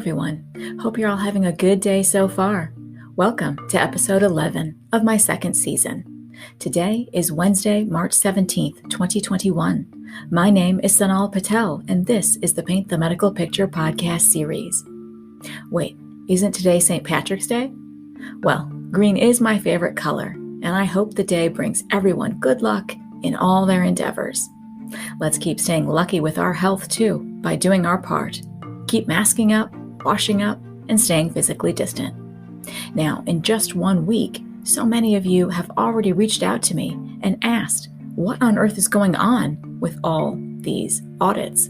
everyone. Hope you're all having a good day so far. Welcome to episode 11 of my second season. Today is Wednesday, March 17th, 2021. My name is Sonal Patel, and this is the Paint the Medical Picture podcast series. Wait, isn't today St. Patrick's Day? Well, green is my favorite color, and I hope the day brings everyone good luck in all their endeavors. Let's keep staying lucky with our health too by doing our part. Keep masking up, washing up, and staying physically distant. Now, in just 1 week, so many of you have already reached out to me and asked what on earth is going on with all these audits.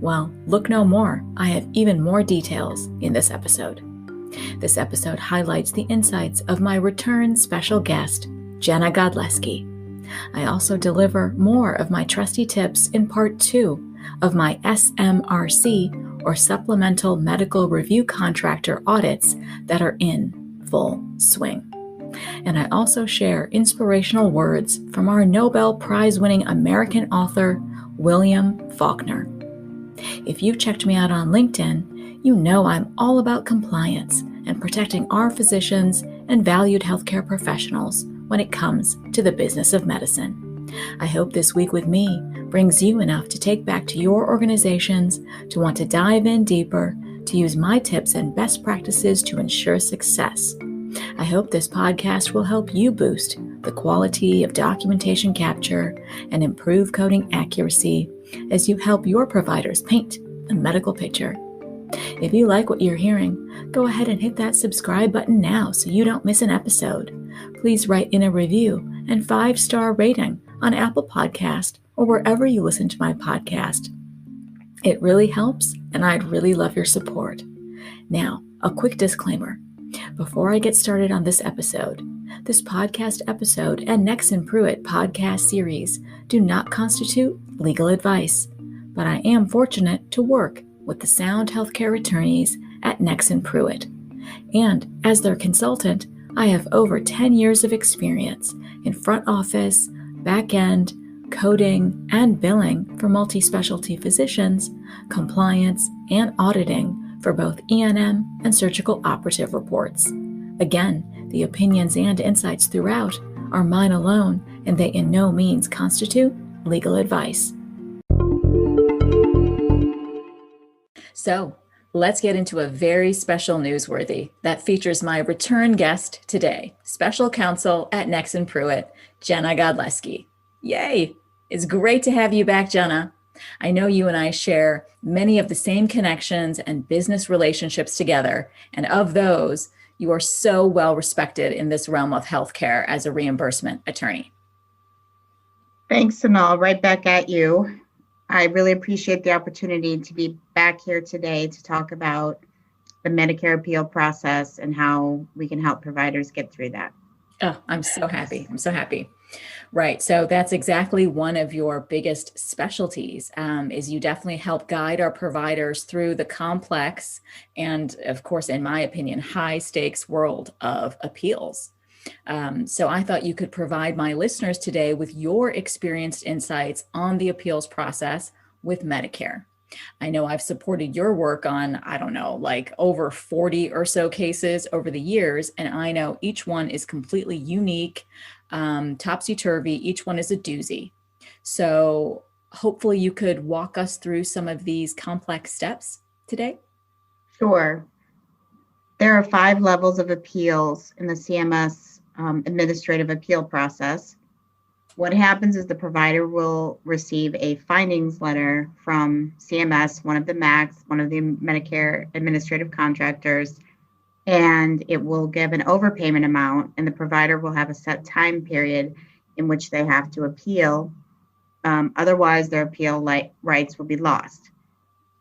Well, look no more. I have even more details in this episode. This episode highlights the insights of my return special guest, Jenna Godlewski. I also deliver more of my trusty tips in part 2 of my SMRC or Supplemental Medical Review Contractor audits that are in full swing. And I also share inspirational words from our Nobel Prize-winning American author, William Faulkner. If you've checked me out on LinkedIn, you know I'm all about compliance and protecting our physicians and valued healthcare professionals when it comes to the business of medicine. I hope this week with me brings you enough to take back to your organizations, to want to dive in deeper, to use my tips and best practices to ensure success. I hope this podcast will help you boost the quality of documentation capture and improve coding accuracy as you help your providers paint a medical picture. If you like what you're hearing, go ahead and hit that subscribe button now so you don't miss an episode. Please write in a review and 5-star rating on Apple Podcast or wherever you listen to my podcast. It really helps, and I'd really love your support. Now, a quick disclaimer. Before I get started on this episode, this podcast episode and Nexsen Pruet podcast series do not constitute legal advice, but I am fortunate to work with the sound healthcare attorneys at Nexsen Pruet. And as their consultant, I have over 10 years of experience in front office, back end, coding, and billing for multi-specialty physicians, compliance, and auditing for both E&M and surgical operative reports. Again, the opinions and insights throughout are mine alone, and they in no means constitute legal advice. So, let's get into a very special Newsworthy that features my return guest today, special counsel at Nexsen Pruet, Jenna Godlewski. Yay! It's great to have you back, Jenna. I know you and I share many of the same connections and business relationships together, and of those, you are so well respected in this realm of healthcare as a reimbursement attorney. Thanks, Sonal. Right back at you. I really appreciate the opportunity to be back here today to talk about the Medicare appeal process and how we can help providers get through that. Oh, I'm so happy. Right. So that's exactly one of your biggest specialties, is you definitely help guide our providers through the complex and, of course, in my opinion, high stakes world of appeals. So I thought you could provide my listeners today with your experienced insights on the appeals process with Medicare. I know I've supported your work on, like over 40 or so cases over the years, and I know each one is completely unique, topsy-turvy. Each one is a doozy. So hopefully you could walk us through some of these complex steps today. Sure. There are 5 levels of appeals in the CMS administrative appeal process. What happens is the provider will receive a findings letter from CMS, one of the MACs, one of the Medicare administrative contractors, and it will give an overpayment amount, and the provider will have a set time period in which they have to appeal. Otherwise, their appeal rights will be lost.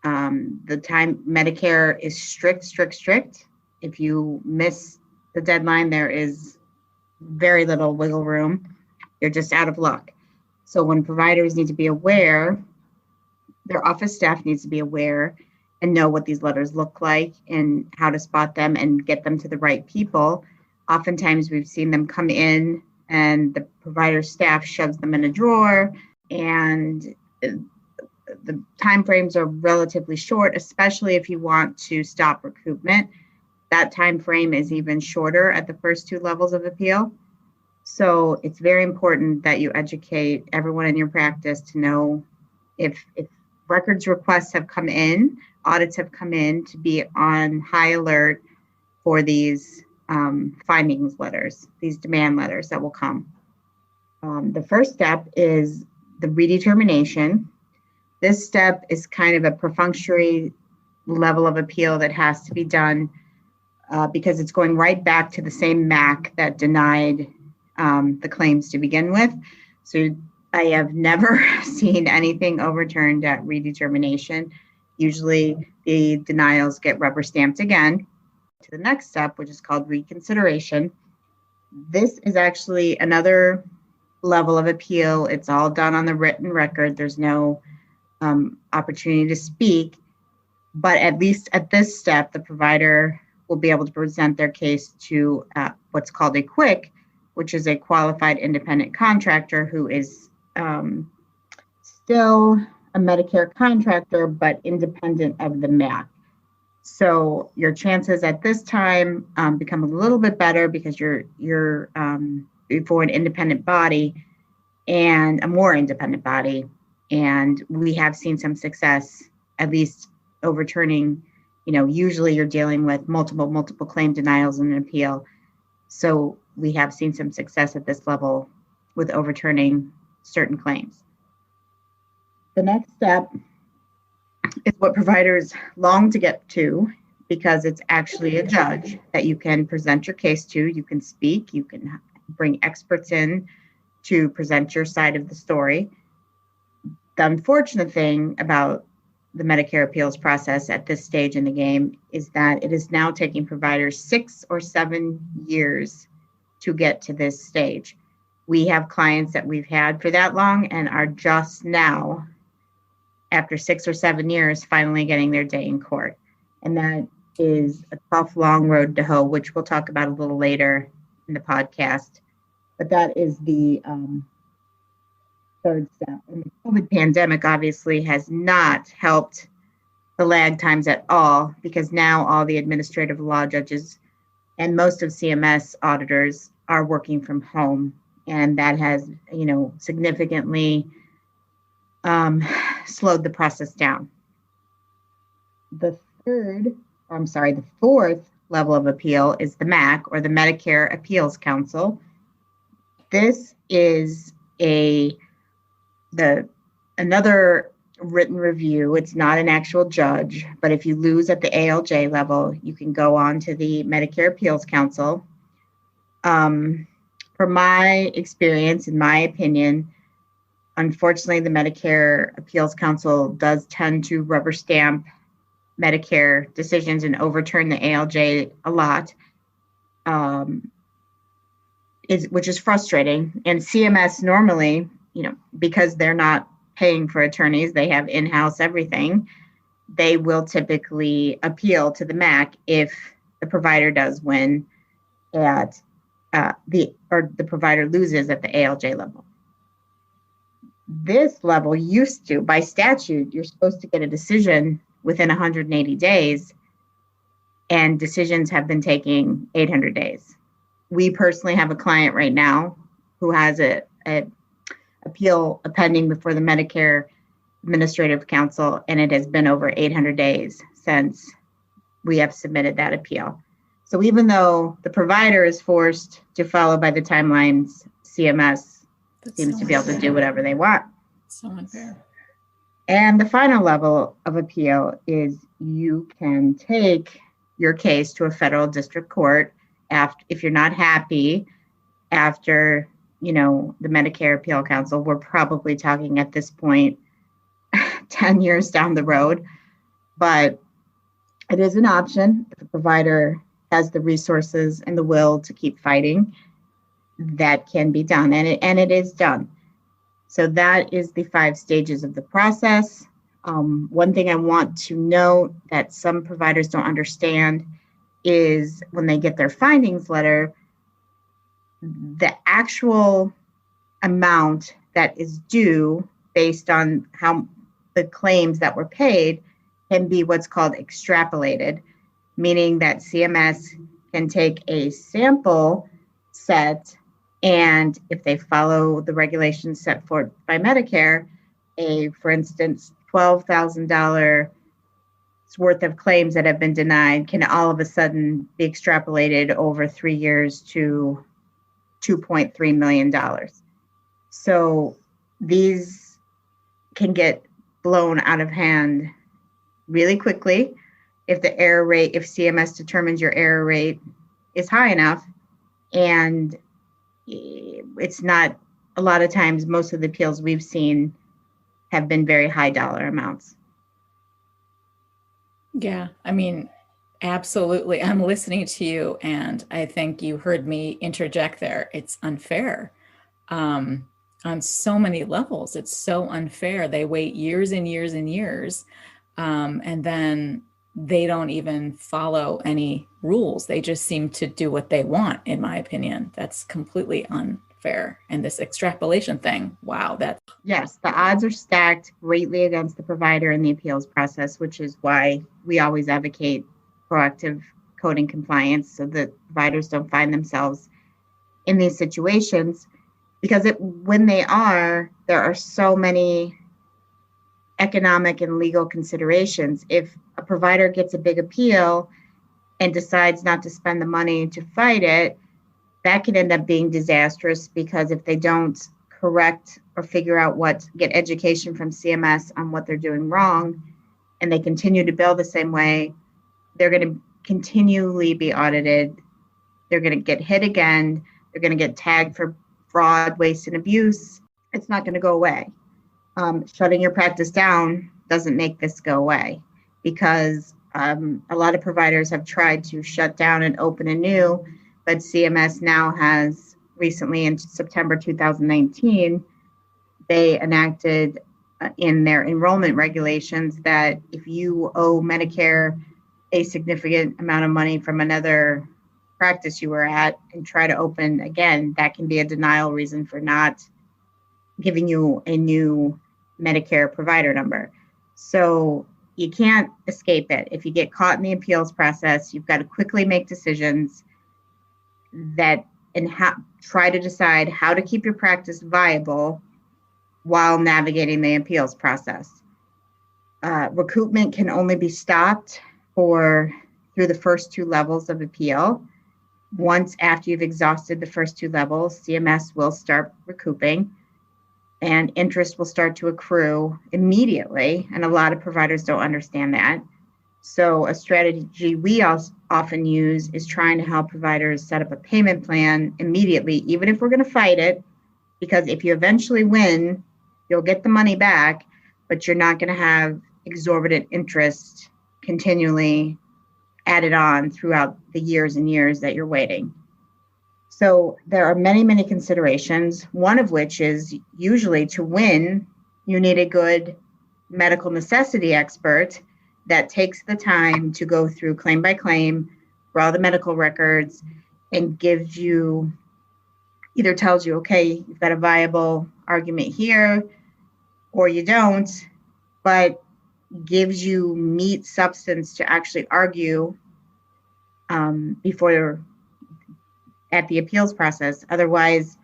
The time Medicare is strict. If you miss the deadline, there is very little wiggle room. You're just out of luck. So when providers need to be aware, their office staff needs to be aware and know what these letters look like and how to spot them and get them to the right people. Oftentimes we've seen them come in and the provider staff shoves them in a drawer, and the timeframes are relatively short, especially if you want to stop recoupment. That time frame is even shorter at the first two levels of appeal. So it's very important that you educate everyone in your practice to know if records requests have come in, audits have come in, to be on high alert for these findings letters, these demand letters that will come. The first step is the redetermination. This step is kind of a perfunctory level of appeal that has to be done because it's going right back to the same MAC that denied the claims to begin with. So I have never seen anything overturned at redetermination. Usually the denials get rubber stamped again to the next step, which is called reconsideration. This is actually another level of appeal. It's all done on the written record. There's no opportunity to speak, but at least at this step, the provider will be able to present their case to what's called a QUIC, which is a qualified independent contractor who is still a Medicare contractor, but independent of the MAC. So your chances at this time become a little bit better because you're before an independent body and a more independent body. And we have seen some success, at least overturning, usually you're dealing with multiple claim denials in an appeal. So we have seen some success at this level with overturning certain claims. The next step is what providers long to get to because it's actually a judge that you can present your case to. You can speak, you can bring experts in to present your side of the story. The unfortunate thing about the Medicare appeals process at this stage in the game is that it is now taking providers 6 or 7 years to get to this stage. We have clients that we've had for that long and are just now, after 6 or 7 years, finally getting their day in court. And that is a tough, long road to hoe, which we'll talk about a little later in the podcast. But that is the third step. And the COVID pandemic obviously has not helped the lag times at all, because now all the administrative law judges and most of CMS auditors are working from home. And that has, significantly slowed the process down. The fourth level of appeal is the MAC, or the Medicare Appeals Council. This is another written review. It's not an actual judge, but if you lose at the ALJ level, you can go on to the Medicare Appeals Council. From my experience, in my opinion, unfortunately, the Medicare Appeals Council does tend to rubber stamp Medicare decisions and overturn the ALJ a lot, which is frustrating. And CMS normally, because they're not paying for attorneys, they have in-house everything, they will typically appeal to the MAC if the provider does win at the provider loses at the ALJ level. This level used to, by statute, you're supposed to get a decision within 180 days, and decisions have been taking 800 days. We personally have a client right now who has a appeal pending before the Medicare Administrative Council, and it has been over 800 days since we have submitted that appeal. So even though the provider is forced to follow by the timelines, CMS seems to be able to do whatever they want. So unfair. And the final level of appeal is you can take your case to a federal district court if you're not happy after, the Medicare Appeal Council. We're probably talking at this point 10 years down the road, but it is an option. If the provider has the resources and the will to keep fighting, that can be done, and it is done. So that is the 5 stages of the process. One thing I want to note that some providers don't understand is when they get their findings letter, the actual amount that is due based on how the claims that were paid can be what's called extrapolated, meaning that CMS can take a sample set, and if they follow the regulations set forth by Medicare, for instance, $12,000 worth of claims that have been denied can all of a sudden be extrapolated over 3 years to $2.3 million. So these can get blown out of hand really quickly if the error rate, if CMS determines your error rate is high enough. And it's not, a lot of times, most of the appeals we've seen have been very high dollar amounts. Yeah, I mean, absolutely. I'm listening to you, and I think you heard me interject there. It's unfair on so many levels. It's so unfair. They wait years and years and years, and then they don't even follow any rules. They just seem to do what they want, in my opinion. That's completely unfair. And this extrapolation thing, wow, that's... Yes, the odds are stacked greatly against the provider in the appeals process, which is why we always advocate proactive coding compliance so that providers don't find themselves in these situations. Because when they are, there are so many economic and legal considerations. If a provider gets a big appeal and decides not to spend the money to fight it, that can end up being disastrous, because if they don't correct or figure out get education from CMS on what they're doing wrong, and they continue to bill the same way, they're going to continually be audited. They're going to get hit again. They're going to get tagged for fraud, waste, and abuse. It's not going to go away. Shutting your practice down doesn't make this go away, because a lot of providers have tried to shut down and open anew, but CMS now has recently, in September 2019, they enacted in their enrollment regulations that if you owe Medicare a significant amount of money from another practice you were at and try to open again, that can be a denial reason for not giving you a new Medicare provider number. So you can't escape it. If you get caught in the appeals process, you've got to quickly make decisions try to decide how to keep your practice viable while navigating the appeals process. Recoupment can only be stopped through the first 2 levels of appeal. Once after you've exhausted the first 2 levels, CMS will start recouping, and interest will start to accrue immediately. And a lot of providers don't understand that. So a strategy we often use is trying to help providers set up a payment plan immediately, even if we're going to fight it, because if you eventually win, you'll get the money back, but you're not going to have exorbitant interest continually added on throughout the years and years that you're waiting. So there are many, many considerations, one of which is usually to win, you need a good medical necessity expert that takes the time to go through claim by claim for all the medical records and gives you, either tells you, okay, you've got a viable argument here, or you don't, but gives you meat substance to actually argue before at the appeals process. Otherwise,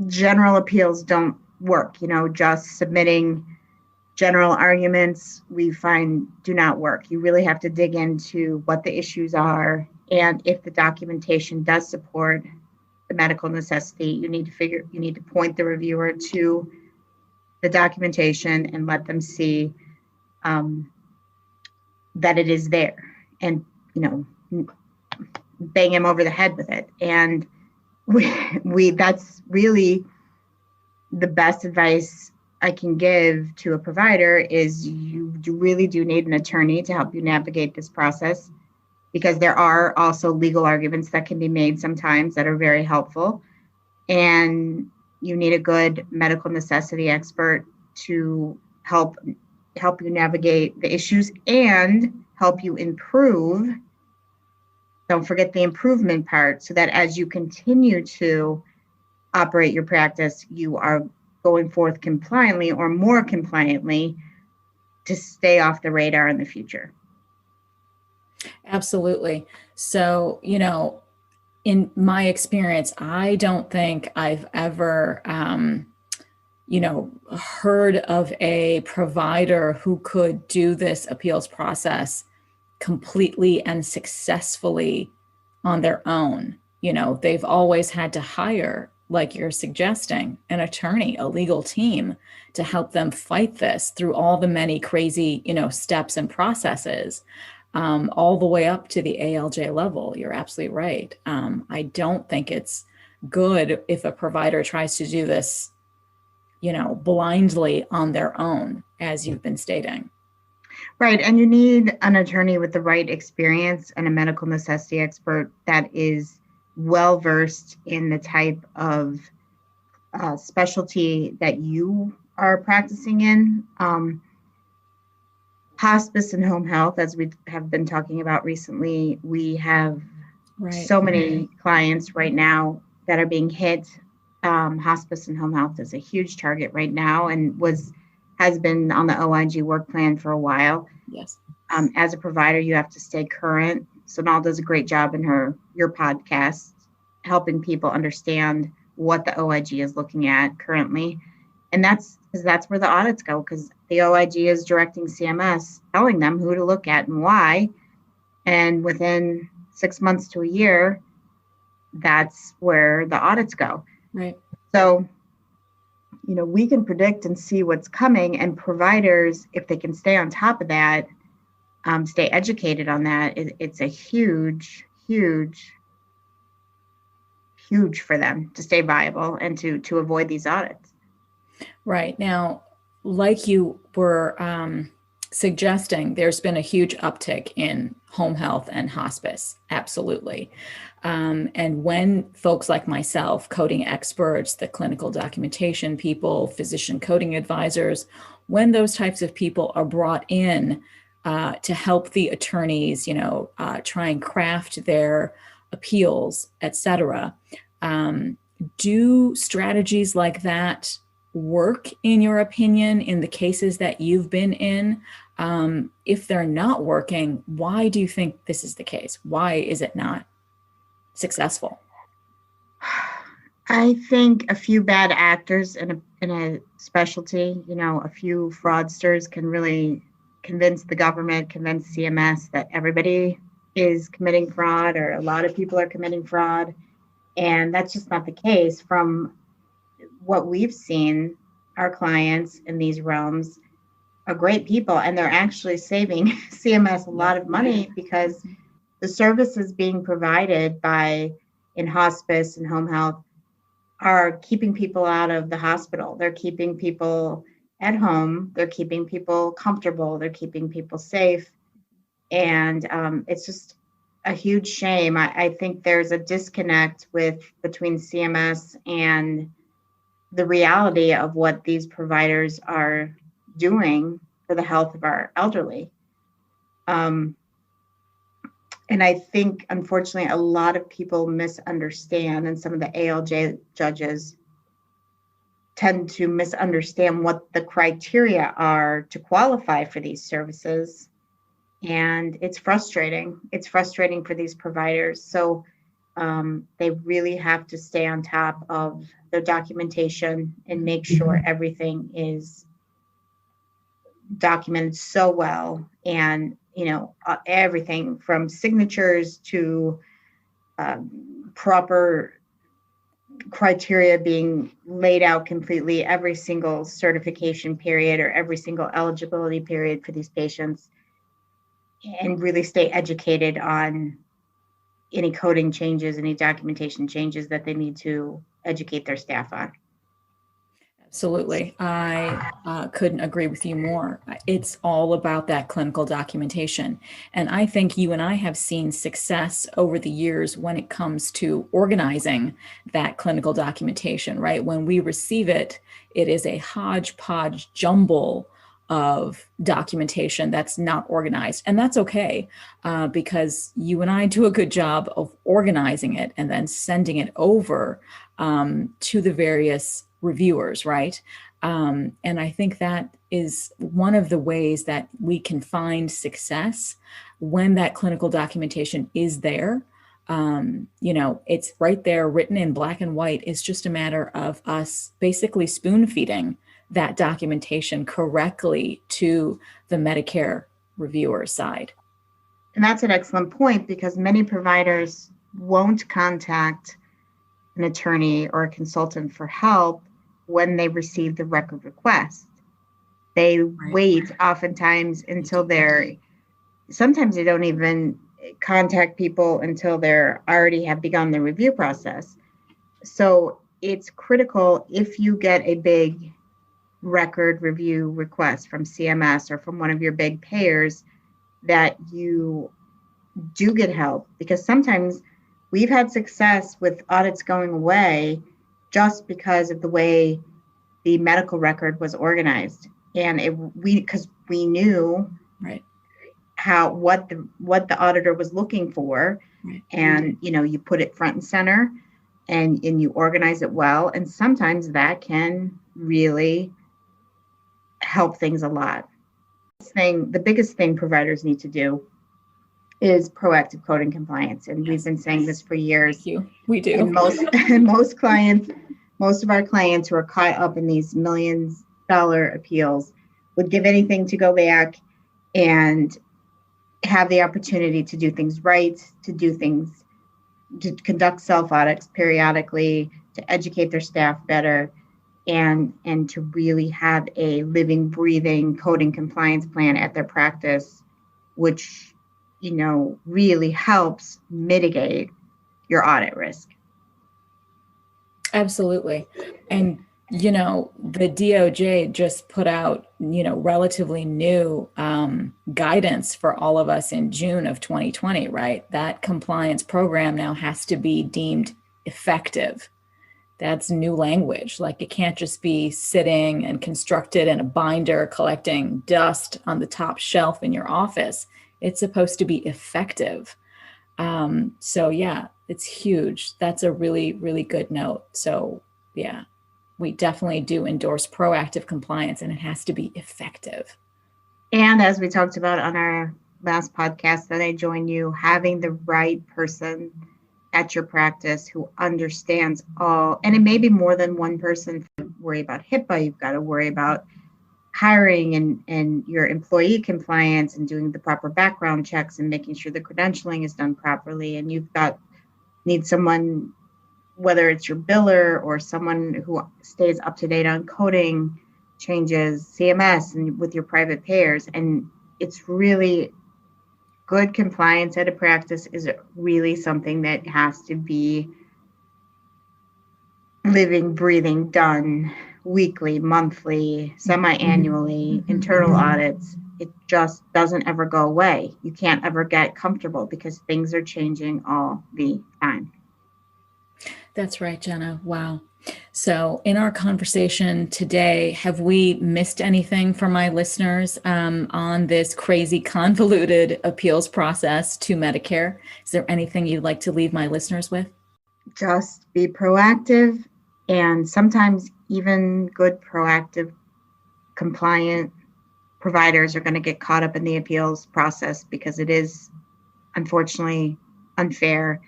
general appeals don't work. Just submitting general arguments, we find, do not work. You really have to dig into what the issues are, and if the documentation does support the medical necessity, you need to point the reviewer to the documentation and let them see that it is there, and bang him over the head with it. And we that's really the best advice I can give to a provider is you really do need an attorney to help you navigate this process, because there are also legal arguments that can be made sometimes that are very helpful. And you need a good medical necessity expert to help you navigate the issues and help you improve. Don't forget the improvement part, so that as you continue to operate your practice, you are going forth compliantly or more compliantly to stay off the radar in the future. Absolutely. So, in my experience, I don't think I've ever, heard of a provider who could do this appeals process completely and successfully on their own. They've always had to hire, like you're suggesting, an attorney, a legal team to help them fight this through all the many crazy, steps and processes, all the way up to the ALJ level. You're absolutely right. I don't think it's good if a provider tries to do this, blindly on their own, as you've been stating. Right. And you need an attorney with the right experience and a medical necessity expert that is well versed in the type of specialty that you are practicing in. Hospice and home health, as we have been talking about recently, we have so many clients right now that are being hit. Hospice and home health is a huge target right now and has been on the OIG work plan for a while. Yes. As a provider, you have to stay current. Sonal does a great job in your podcast, helping people understand what the OIG is looking at currently. And that's where the audits go, because the OIG is directing CMS, telling them who to look at and why. And within 6 months to a year, that's where the audits go. Right. So, we can predict and see what's coming, and providers, if they can stay on top of that, stay educated on that, it's a huge for them to stay viable and to avoid these audits. Right. Now, like you were suggesting, there's been a huge uptick in home health and hospice. Absolutely. And when folks like myself, coding experts, the clinical documentation people, physician coding advisors, when those types of people are brought in to help the attorneys, try and craft their appeals, et cetera, do strategies like that work, in your opinion, in the cases that you've been in? If they're not working, why do you think this is the case? Why is it not successful? I think a few bad actors in a specialty, a few fraudsters can really convince the government, convince CMS that everybody is committing fraud, or a lot of people are committing fraud. And that's just not the case. From what we've seen, our clients in these realms are great people, and they're actually saving CMS a lot of money, because the services being provided in hospice and home health are keeping people out of the hospital. They're keeping people at home. They're keeping people comfortable. They're keeping people safe. And it's just a huge shame. I think there's a disconnect between CMS and the reality of what these providers are doing for the health of our elderly. And I think, unfortunately, a lot of people misunderstand, and some of the ALJ judges tend to misunderstand what the criteria are to qualify for these services. And it's frustrating. It's frustrating for these providers. So they really have to stay on top of their documentation and make sure everything is documented so well, and everything from signatures to proper criteria being laid out completely, every single certification period or every single eligibility period for these patients, and really stay educated on any coding changes, any documentation changes that they need to educate their staff on. Absolutely. I couldn't agree with you more. It's all about that clinical documentation. And I think you and I have seen success over the years when it comes to organizing that clinical documentation, right? When we receive it, it is a hodgepodge jumble of documentation that's not organized. And that's okay, because you and I do a good job of organizing it and then sending it over to the various reviewers, right? And I think that is one of the ways that we can find success when that clinical documentation is there. It's right there written in black and white. It's just a matter of us basically spoon feeding that documentation correctly to the Medicare reviewer side. And that's an excellent point, because many providers won't contact an attorney or a consultant for help when they receive the record request. They wait oftentimes until sometimes they don't even contact people until they're already have begun the review process. So it's critical, if you get a big record review request from CMS or from one of your big payers, that you do get help, because sometimes we've had success with audits going away just because of the way the medical record was organized, and because we knew what the auditor was looking for, and you put it front and center, and you organize it well, and sometimes that can really help things a lot. The biggest thing providers need to do is proactive coding compliance. And we've been saying this for years. We do. And most of our clients who are caught up in these million-dollar appeals would give anything to go back and have the opportunity to do things right, to conduct self-audits periodically, to educate their staff better, and to really have a living, breathing coding compliance plan at their practice, which really helps mitigate your audit risk. Absolutely. And the DOJ just put out relatively new guidance for all of us in June of 2020, right? That compliance program now has to be deemed effective. That's new language. Like, it can't just be sitting and constructed in a binder collecting dust on the top shelf in your office. It's supposed to be effective. So yeah, it's huge. That's a really, really good note. So yeah, we definitely do endorse proactive compliance, and it has to be effective. And as we talked about on our last podcast that I joined you, having the right person at your practice who understands all, and it may be more than one person. Worry about HIPAA, you've got to worry about hiring and your employee compliance and doing the proper background checks and making sure the credentialing is done properly. And need someone, whether it's your biller or someone who stays up to date on coding changes, CMS, and with your private payers. And it's really good compliance at a practice is really something that has to be living, breathing, done weekly, monthly, semi-annually, internal audits. It just doesn't ever go away. You can't ever get comfortable because things are changing all the time. That's right, Jenna. Wow. So in our conversation today, have we missed anything for my listeners on this crazy convoluted appeals process to Medicare? Is there anything you'd like to leave my listeners with? Just be proactive, and sometimes even good proactive compliant providers are going to get caught up in the appeals process because it is unfortunately unfair.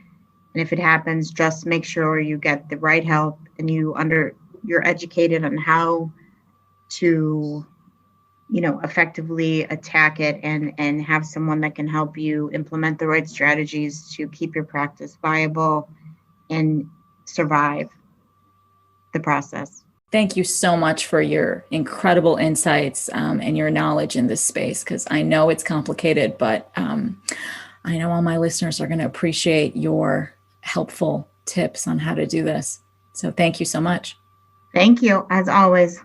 And if it happens, just make sure you get the right help and you're educated on how to, effectively attack it and have someone that can help you implement the right strategies to keep your practice viable and survive the process. Thank you so much for your incredible insights and your knowledge in this space, because I know it's complicated, but I know all my listeners are going to appreciate your helpful tips on how to do this. So thank you so much. Thank you, as always.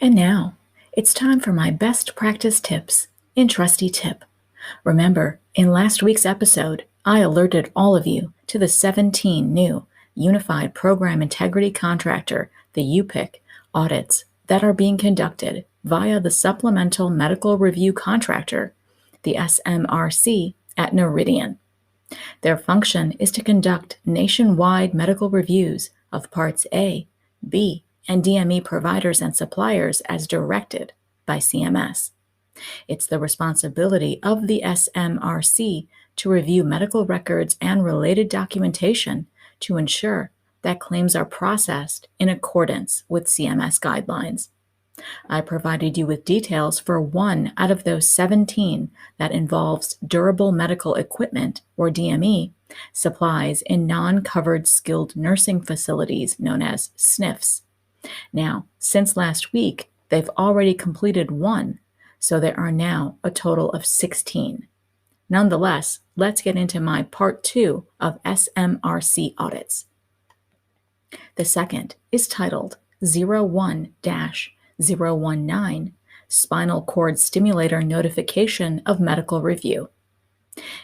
And now it's time for my best practice tips in Trusty Tip. Remember, in last week's episode, I alerted all of you to the 17 new Unified Program Integrity Contractor, the UPIC, audits that are being conducted via the Supplemental Medical Review Contractor, the SMRC, at Noridian. Their function is to conduct nationwide medical reviews of Parts A, B, and DME providers and suppliers as directed by CMS. It's the responsibility of the SMRC to review medical records and related documentation to ensure that claims are processed in accordance with CMS guidelines. I provided you with details for one out of those 17 that involves durable medical equipment, or DME, supplies in non-covered skilled nursing facilities known as SNFs. Now, since last week, they've already completed one, so there are now a total of 16. Nonetheless, let's get into my Part 2 of SMRC audits. The second is titled 01-019 Spinal Cord Stimulator Notification of Medical Review.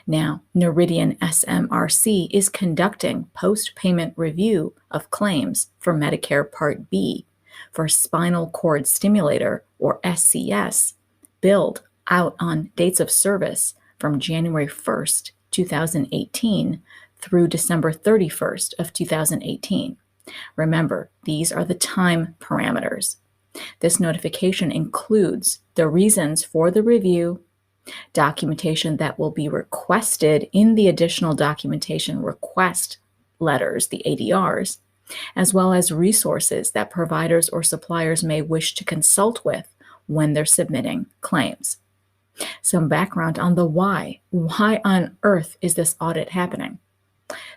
Now, Noridian SMRC is conducting post-payment review of claims for Medicare Part B for spinal cord stimulator, or SCS, billed out on dates of service from January 1st, 2018 through December 31st of 2018. Remember, these are the time parameters. This notification includes the reasons for the review, documentation that will be requested in the additional documentation request letters, the ADRs, as well as resources that providers or suppliers may wish to consult with when they're submitting claims. Some background on the why. Why on earth is this audit happening?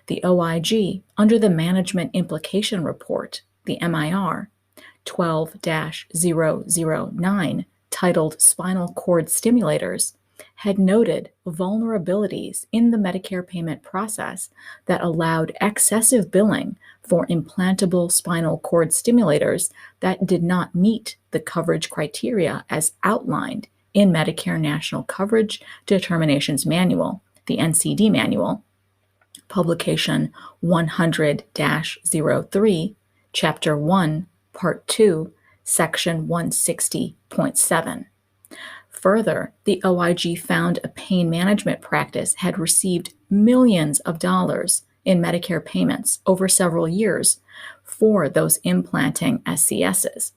The OIG, under the Management Implication Report, the MIR, 12-009, titled Spinal Cord Stimulators, had noted vulnerabilities in the Medicare payment process that allowed excessive billing for implantable spinal cord stimulators that did not meet the coverage criteria as outlined in Medicare National Coverage Determinations Manual, the NCD Manual, Publication 100-03, Chapter 1, Part 2, Section 160.7. Further, the OIG found a pain management practice had received millions of dollars in Medicare payments over several years for those implanting SCSs.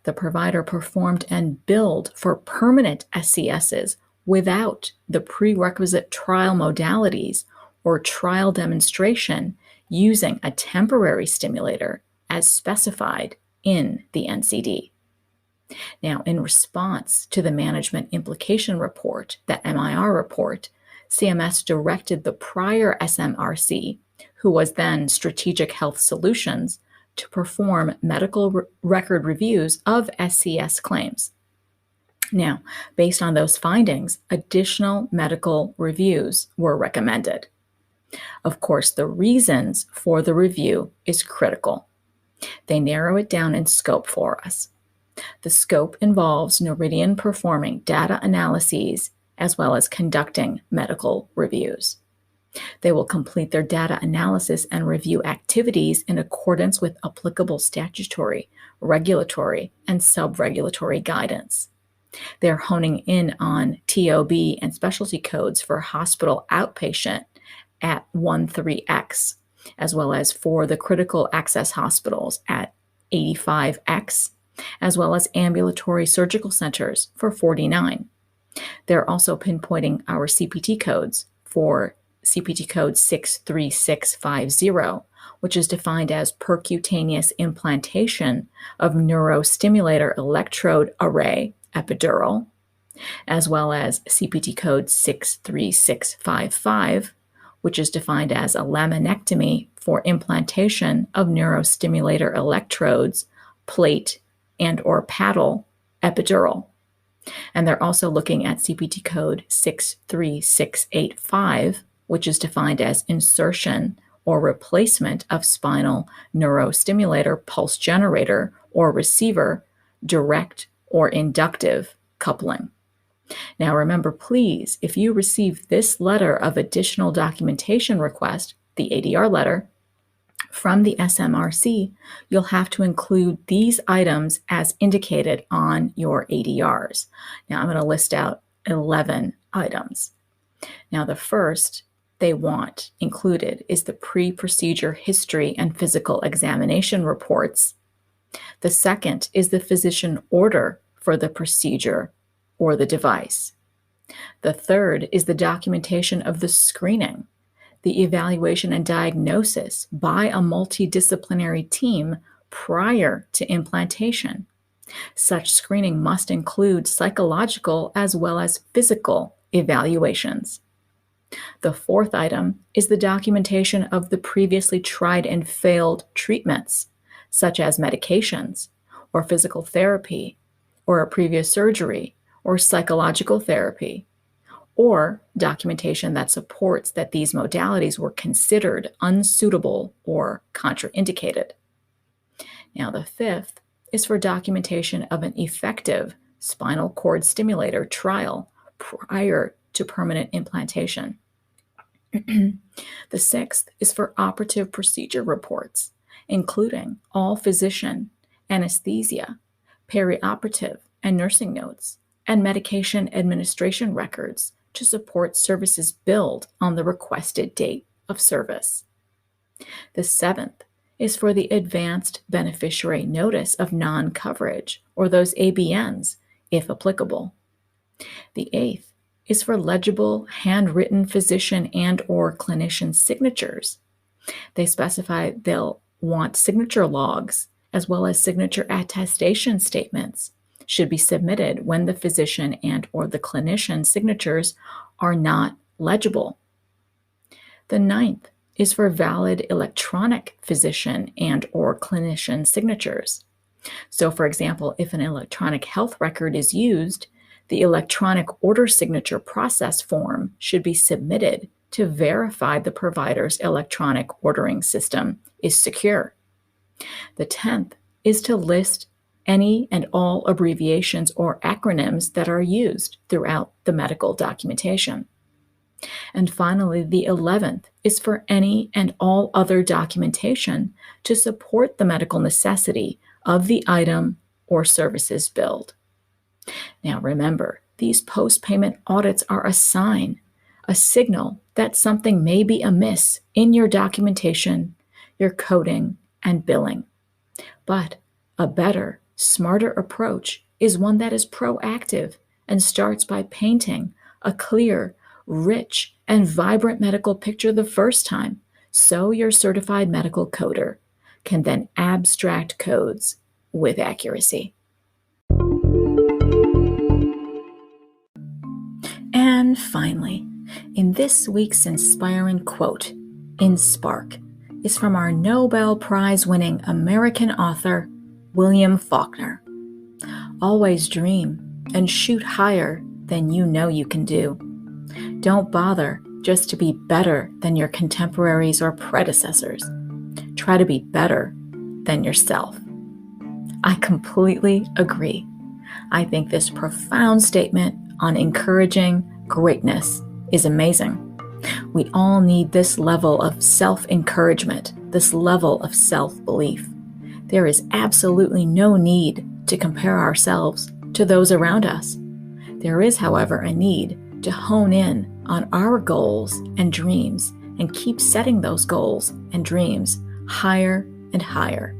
The provider performed and billed for permanent SCSs without the prerequisite trial modalities or trial demonstration using a temporary stimulator as specified in the NCD. Now, in response to the Management Implication Report, the MIR report, CMS directed the prior SMRC, who was then Strategic Health Solutions, to perform medical record reviews of SCS claims. Now, based on those findings, additional medical reviews were recommended. Of course, the reasons for the review is critical. They narrow it down in scope for us. The scope involves Noridian performing data analyses as well as conducting medical reviews. They will complete their data analysis and review activities in accordance with applicable statutory, regulatory, and sub-regulatory guidance. They're honing in on TOB and specialty codes for hospital outpatient at 13X, as well as for the critical access hospitals at 85X, as well as ambulatory surgical centers for 49. They're also pinpointing our CPT codes for CPT code 63650, which is defined as percutaneous implantation of neurostimulator electrode array epidural, as well as CPT code 63655, which is defined as a laminectomy for implantation of neurostimulator electrodes, plate, and or paddle epidural. And they're also looking at CPT code 63685, which is defined as insertion or replacement of spinal neurostimulator pulse generator or receiver, direct or inductive coupling. Now remember, please, if you receive this letter of additional documentation request, the ADR letter, from the SMRC, you'll have to include these items as indicated on your ADRs. Now I'm going to list out 11 items. Now the first they want included is the pre-procedure history and physical examination reports. The second is the physician order for the procedure or the device. The third is the documentation of the screening, the evaluation and diagnosis by a multidisciplinary team prior to implantation. Such screening must include psychological as well as physical evaluations. The fourth item is the documentation of the previously tried and failed treatments, such as medications, or physical therapy, or a previous surgery, or psychological therapy, or documentation that supports that these modalities were considered unsuitable or contraindicated. Now, the fifth is for documentation of an effective spinal cord stimulator trial prior to permanent implantation. The sixth is for operative procedure reports, including all physician, anesthesia, perioperative and nursing notes, and medication administration records to support services billed on the requested date of service. The seventh is for the advanced beneficiary notice of non-coverage, or those ABNs, if applicable. The eighth is for legible handwritten physician and/or clinician signatures. They specify they'll want signature logs as well as signature attestation statements should be submitted when the physician and/or the clinician signatures are not legible. The ninth is for valid electronic physician and/or clinician signatures. So, for example, if an electronic health record is used, the electronic order signature process form should be submitted to verify the provider's electronic ordering system is secure. The 10th is to list any and all abbreviations or acronyms that are used throughout the medical documentation. And finally, the 11th is for any and all other documentation to support the medical necessity of the item or services billed. Now remember, these post-payment audits are a sign, a signal that something may be amiss in your documentation, your coding, and billing. But a better, smarter approach is one that is proactive and starts by painting a clear, rich, and vibrant medical picture the first time, so your certified medical coder can then abstract codes with accuracy. And finally, in this week's inspiring quote, in Spark, is from our Nobel Prize-winning American author, William Faulkner. Always dream and shoot higher than you know you can do. Don't bother just to be better than your contemporaries or predecessors. Try to be better than yourself. I completely agree. I think this profound statement on encouraging greatness is amazing. We all need this level of self-encouragement, this level of self-belief. There is absolutely no need to compare ourselves to those around us. There is, however, a need to hone in on our goals and dreams and keep setting those goals and dreams higher and higher.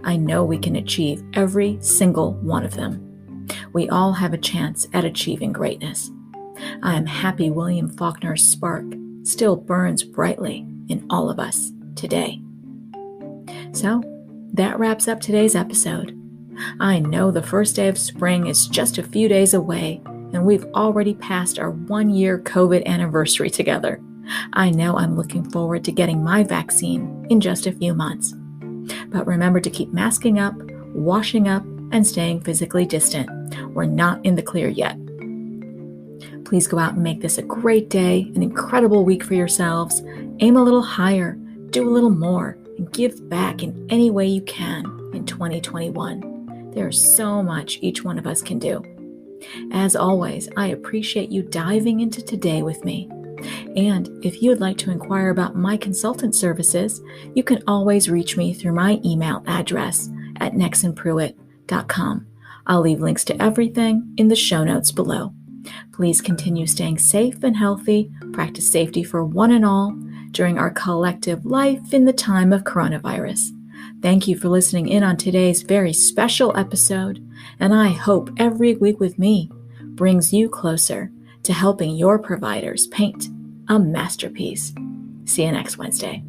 I know we can achieve every single one of them. We all have a chance at achieving greatness. I am happy William Faulkner's spark still burns brightly in all of us today. So, that wraps up today's episode. I know the first day of spring is just a few days away, and we've already passed our 1-year COVID anniversary together. I know I'm looking forward to getting my vaccine in just a few months. But remember to keep masking up, washing up, and staying physically distant. We're not in the clear yet. Please go out and make this a great day, an incredible week for yourselves. Aim a little higher, do a little more, and give back in any way you can in 2021. There's so much each one of us can do. As always, I appreciate you diving into today with me. And if you'd like to inquire about my consultant services, you can always reach me through my email address at nexsenpruet.com. I'll leave links to everything in the show notes below. Please continue staying safe and healthy, practice safety for one and all during our collective life in the time of coronavirus. Thank you for listening in on today's very special episode, and I hope every week with me brings you closer to helping your providers paint a masterpiece. See you next Wednesday.